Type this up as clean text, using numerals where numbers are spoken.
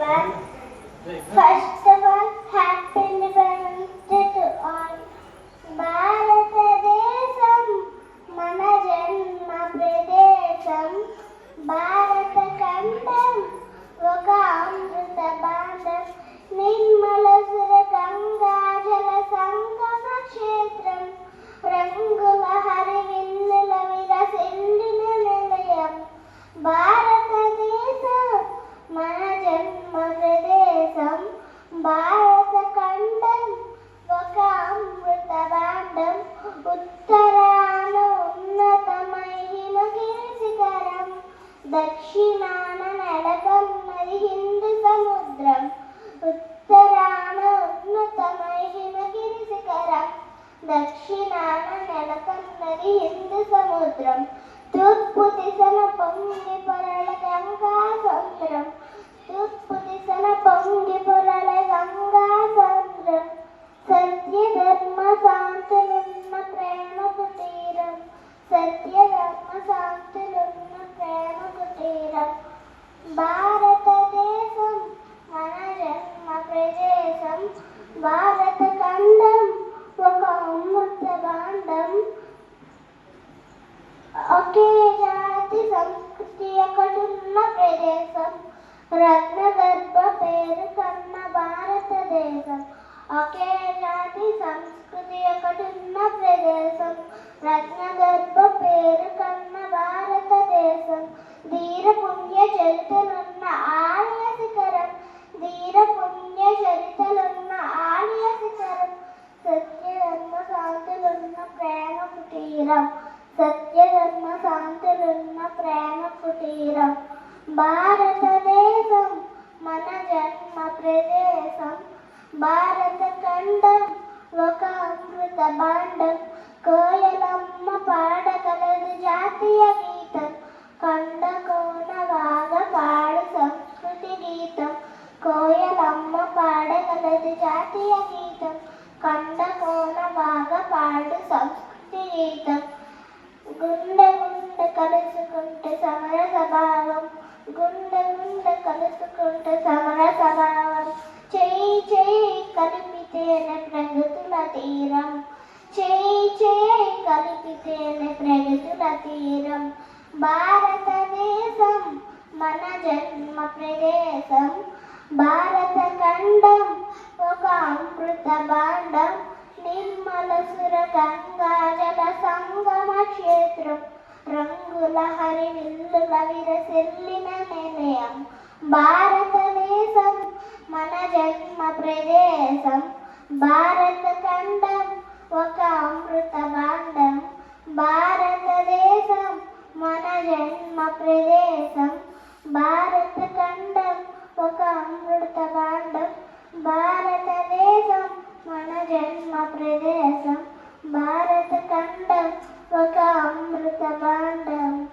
First of all, happy Independence Day to all. భారతదేశం మన జన్మ ప్రదేశం. భారత ఖండం ఒక అమృత భాండం. నిర్మల సుర గంగా జల సంగమ క్షేత్రం. రంగుల హరివిల్లుల విరసిల్లిన నిలయం. భారతదేశం మన జన్మ ప్రదేశం. భారత ఖండం ఒక అమృత భాండం. ఉత్తరాన ఉన్నతమై హిమగిరి శిఖరం. దక్షిణాన నెలకొన్నది హిందూ సముద్రం. ఉత్తరాన ఉన్నతమై హిమగిరి శిఖరం. దక్షిణాన నెలకొన్నది హిందూ సముద్రం. తూర్పు దిశన పొంగి పొరల గంగా సముద్రం. తూర్పు దిశన పొంగి పొరల గంగా సముద్రం. సత్య ధర్మ శాంతులున్న ప్రేమ కుటీరం. సత్య ధర్మ శాంతులున్న ప్రేమ కుటీరం. భారతదేశం మన జన్మ ప్రదేశం. భారత ఖండం ఒక అమృత భాండం. ఒకే జాతి సంస్కృతి ఒకటున్న ప్రదేశం. రత్నగర్భ పేరు కన్న భారతదేశం. ఒకే జాతి సంస్కృతి ఒకటున్న ప్రదేశం. రత్నగర్భ పేరు కన్న భారతదేశం. ధీర పుణ్య చరితలున్న ఆలయ శిఖరం. ధీర పుణ్య చరితలున్న ఆలయ శిఖరం. సత్యధర్మ శాంతులున్న ప్రేమ కుటీరం. సత్యధర్మ శాంతులున్న ప్రేమ కుటీరం. భారతదేశం మన జన్మ ప్రదేశం. భారత ఖండం ఒక అమృత భాండం. కోయలమ్మ పాడగలదు జాతీయ గీతం. కొండ కోన వాగ పాడు సంస్కృతి గీతం. కోయలమ్మ పాడగలదు జాతీయ గీతం. కొండ కోన వాగ పాడు సంస్కృతి గీతం. గుండె గుండె కలుసుకుంటే సమర స్వభావం. గుండె గుండె కలుసుకుంటే సమర స్వభావం. చేయి చేయి కలిపితేనే ప్రగతుల తీరం. చేయి చేయి కలిపితేనే ప్రగతుల తీరం. భారతదేశం మన జన్మ ప్రదేశం. భారత ఖండం ఒక అమృత భాండం. నిర్మల సుర గంగా జల సంగమ క్షేత్రం. రంగుల హరివిల్లుల విరసిల్లిన నిలయం. భారతదేశం మన జన్మ ప్రదేశం. భారత ఖండం ఒక అమృత భాండం. భారతదేశం మన జన్మ ప్రదేశం. భారత ఖండం ఒక అమృత భాండం. భారతదేశం మన జన్మ ప్రదేశం. భారత ఖండం ఒక అమృత భాండం.